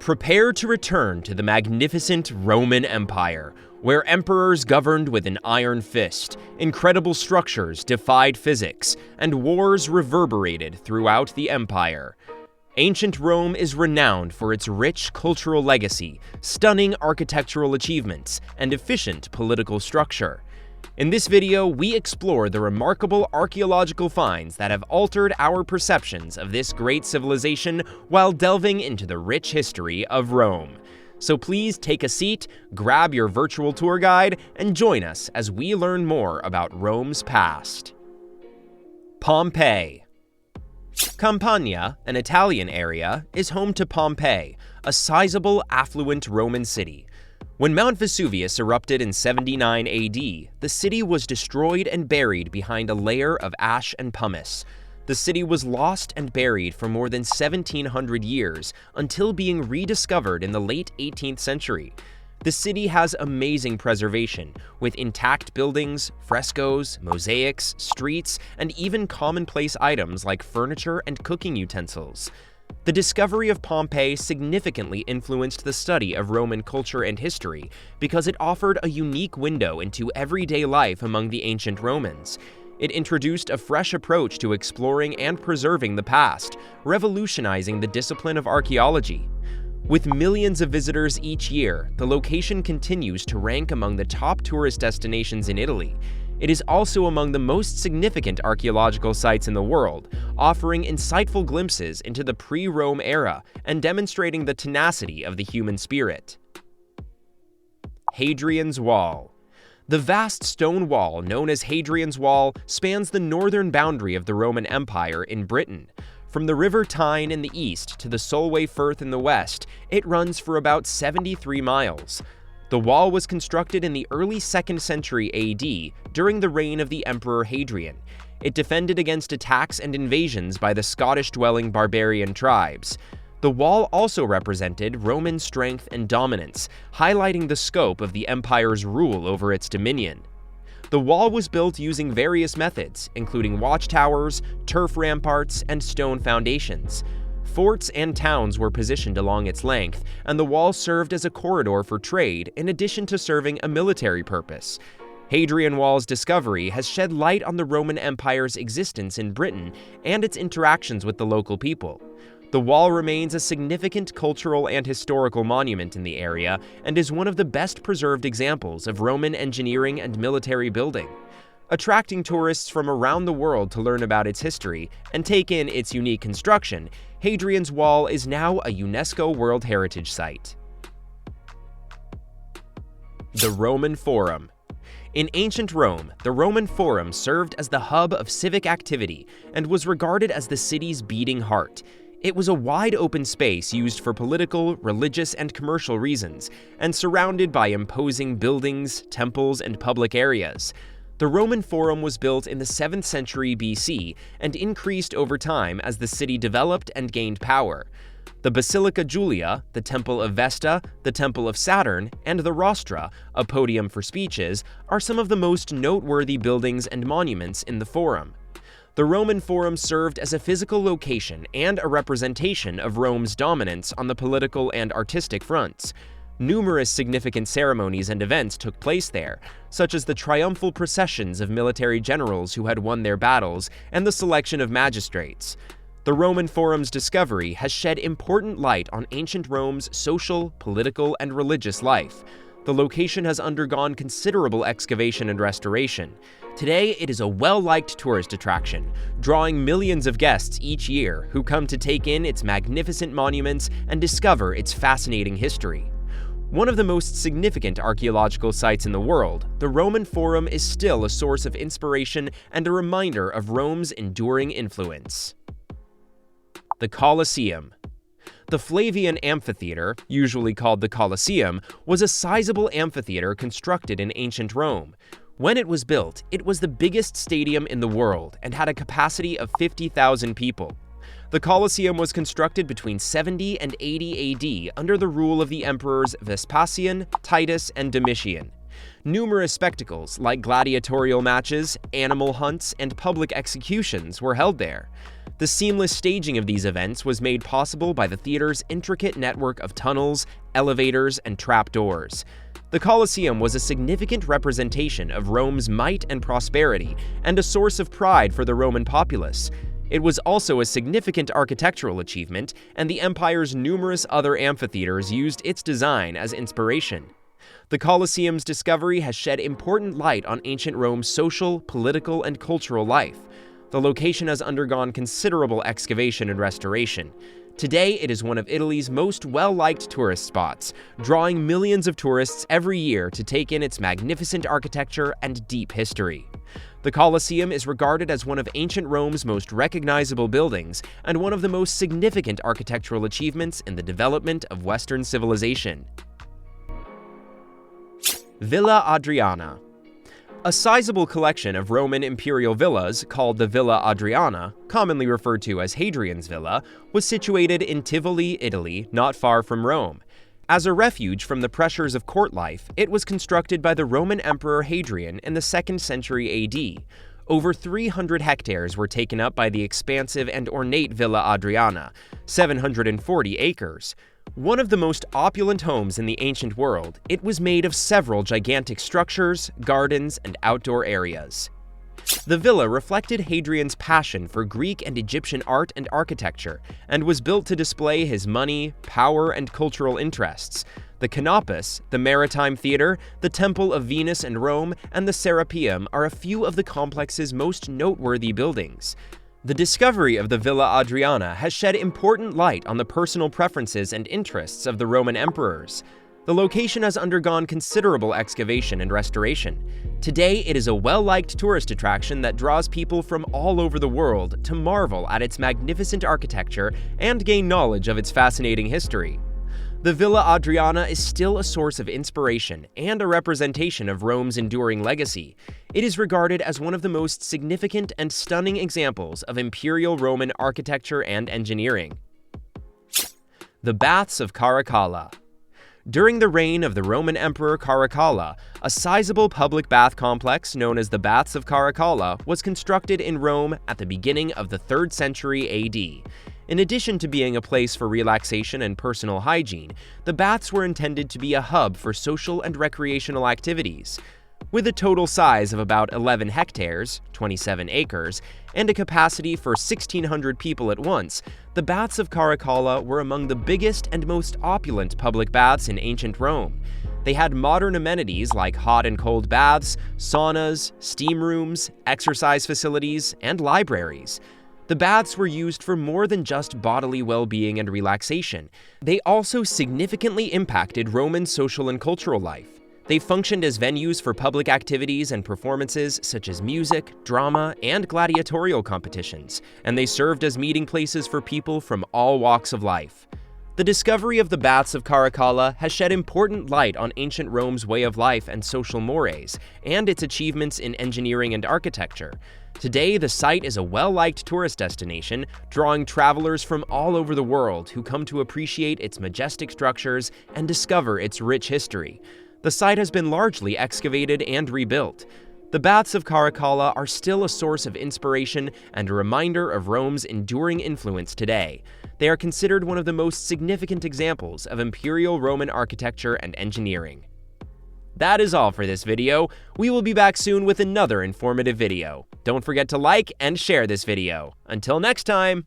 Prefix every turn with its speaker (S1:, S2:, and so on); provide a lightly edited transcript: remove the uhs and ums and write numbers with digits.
S1: Prepare to return to the magnificent Roman Empire, where emperors governed with an iron fist, incredible structures defied physics, and wars reverberated throughout the empire. Ancient Rome is renowned for its rich cultural legacy, stunning architectural achievements, and efficient political structure. In this video, we explore the remarkable archaeological finds that have altered our perceptions of this great civilization while delving into the rich history of Rome. So please take a seat, grab your virtual tour guide, and join us as we learn more about Rome's past. Pompeii. Campania, an Italian area, is home to Pompeii, a sizable, affluent Roman city. When Mount Vesuvius erupted in 79 AD, the city was destroyed and buried behind a layer of ash and pumice. The city was lost and buried for more than 1,700 years until being rediscovered in the late 18th century. The city has amazing preservation, with intact buildings, frescoes, mosaics, streets, and even commonplace items like furniture and cooking utensils. The discovery of Pompeii significantly influenced the study of Roman culture and history because it offered a unique window into everyday life among the ancient Romans. It introduced a fresh approach to exploring and preserving the past, revolutionizing the discipline of archaeology. With millions of visitors each year, the location continues to rank among the top tourist destinations in Italy. It is also among the most significant archaeological sites in the world, offering insightful glimpses into the pre-Rome era and demonstrating the tenacity of the human spirit. Hadrian's Wall. The vast stone wall known as Hadrian's Wall spans the northern boundary of the Roman Empire in Britain. From the River Tyne in the east to the Solway Firth in the west, it runs for about 73 miles. The wall was constructed in the early 2nd century AD during the reign of the Emperor Hadrian. It defended against attacks and invasions by the Scottish-dwelling barbarian tribes. The wall also represented Roman strength and dominance, highlighting the scope of the empire's rule over its dominion. The wall was built using various methods, including watchtowers, turf ramparts, and stone foundations. Forts and towns were positioned along its length, and the wall served as a corridor for trade in addition to serving a military purpose. Hadrian Wall's discovery has shed light on the Roman Empire's existence in Britain and its interactions with the local people. The wall remains a significant cultural and historical monument in the area and is one of the best preserved examples of Roman engineering and military building. Attracting tourists from around the world to learn about its history and take in its unique construction, Hadrian's Wall is now a UNESCO World Heritage Site. The Roman Forum. In ancient Rome, the Roman Forum served as the hub of civic activity and was regarded as the city's beating heart. It was a wide-open space used for political, religious, and commercial reasons, and surrounded by imposing buildings, temples, and public areas. The Roman Forum was built in the 7th century BC and increased over time as the city developed and gained power. The Basilica Julia, the Temple of Vesta, the Temple of Saturn, and the Rostra, a podium for speeches, are some of the most noteworthy buildings and monuments in the Forum. The Roman Forum served as a physical location and a representation of Rome's dominance on the political and artistic fronts. Numerous significant ceremonies and events took place there, such as the triumphal processions of military generals who had won their battles and the selection of magistrates. The Roman Forum's discovery has shed important light on ancient Rome's social, political, and religious life. The location has undergone considerable excavation and restoration. Today, it is a well-liked tourist attraction, drawing millions of guests each year who come to take in its magnificent monuments and discover its fascinating history. One of the most significant archaeological sites in the world, the Roman Forum is still a source of inspiration and a reminder of Rome's enduring influence. The Colosseum. The Flavian Amphitheater, usually called the Colosseum, was a sizable amphitheater constructed in ancient Rome. When it was built, it was the biggest stadium in the world and had a capacity of 50,000 people. The Colosseum was constructed between 70 and 80 AD under the rule of the emperors Vespasian, Titus, and Domitian. Numerous spectacles, like gladiatorial matches, animal hunts, and public executions were held there. The seamless staging of these events was made possible by the theater's intricate network of tunnels, elevators, and trapdoors. The Colosseum was a significant representation of Rome's might and prosperity, and a source of pride for the Roman populace. It was also a significant architectural achievement, and the empire's numerous other amphitheaters used its design as inspiration. The Colosseum's discovery has shed important light on ancient Rome's social, political, and cultural life. The location has undergone considerable excavation and restoration. Today, it is one of Italy's most well-liked tourist spots, drawing millions of tourists every year to take in its magnificent architecture and deep history. The Colosseum is regarded as one of ancient Rome's most recognizable buildings and one of the most significant architectural achievements in the development of Western civilization. Villa Adriana. A sizable collection of Roman imperial villas, called the Villa Adriana, commonly referred to as Hadrian's Villa, was situated in Tivoli, Italy, not far from Rome. As a refuge from the pressures of court life, it was constructed by the Roman Emperor Hadrian in the 2nd century AD. Over 300 hectares were taken up by the expansive and ornate Villa Adriana, 740 acres. One of the most opulent homes in the ancient world, it was made of several gigantic structures, gardens, and outdoor areas. The villa reflected Hadrian's passion for Greek and Egyptian art and architecture, and was built to display his money, power, and cultural interests. The Canopus, the Maritime Theater, the Temple of Venus and Rome, and the Serapeum are a few of the complex's most noteworthy buildings. The discovery of the Villa Adriana has shed important light on the personal preferences and interests of the Roman emperors. The location has undergone considerable excavation and restoration. Today, it is a well-liked tourist attraction that draws people from all over the world to marvel at its magnificent architecture and gain knowledge of its fascinating history. The Villa Adriana is still a source of inspiration and a representation of Rome's enduring legacy. It is regarded as one of the most significant and stunning examples of imperial Roman architecture and engineering. The Baths of Caracalla. During the reign of the Roman Emperor Caracalla, a sizable public bath complex known as the Baths of Caracalla was constructed in Rome at the beginning of the 3rd century AD. In addition to being a place for relaxation and personal hygiene, the baths were intended to be a hub for social and recreational activities. With a total size of about 11 hectares, 27 acres, and a capacity for 1,600 people at once, the Baths of Caracalla were among the biggest and most opulent public baths in ancient Rome. They had modern amenities like hot and cold baths, saunas, steam rooms, exercise facilities, and libraries. The baths were used for more than just bodily well-being and relaxation. They also significantly impacted Roman social and cultural life. They functioned as venues for public activities and performances such as music, drama, and gladiatorial competitions, and they served as meeting places for people from all walks of life. The discovery of the Baths of Caracalla has shed important light on ancient Rome's way of life and social mores, and its achievements in engineering and architecture. Today, the site is a well-liked tourist destination, drawing travelers from all over the world who come to appreciate its majestic structures and discover its rich history. The site has been largely excavated and rebuilt. The Baths of Caracalla are still a source of inspiration and a reminder of Rome's enduring influence today. They are considered one of the most significant examples of imperial Roman architecture and engineering. That is all for this video. We will be back soon with another informative video. Don't forget to like and share this video. Until next time!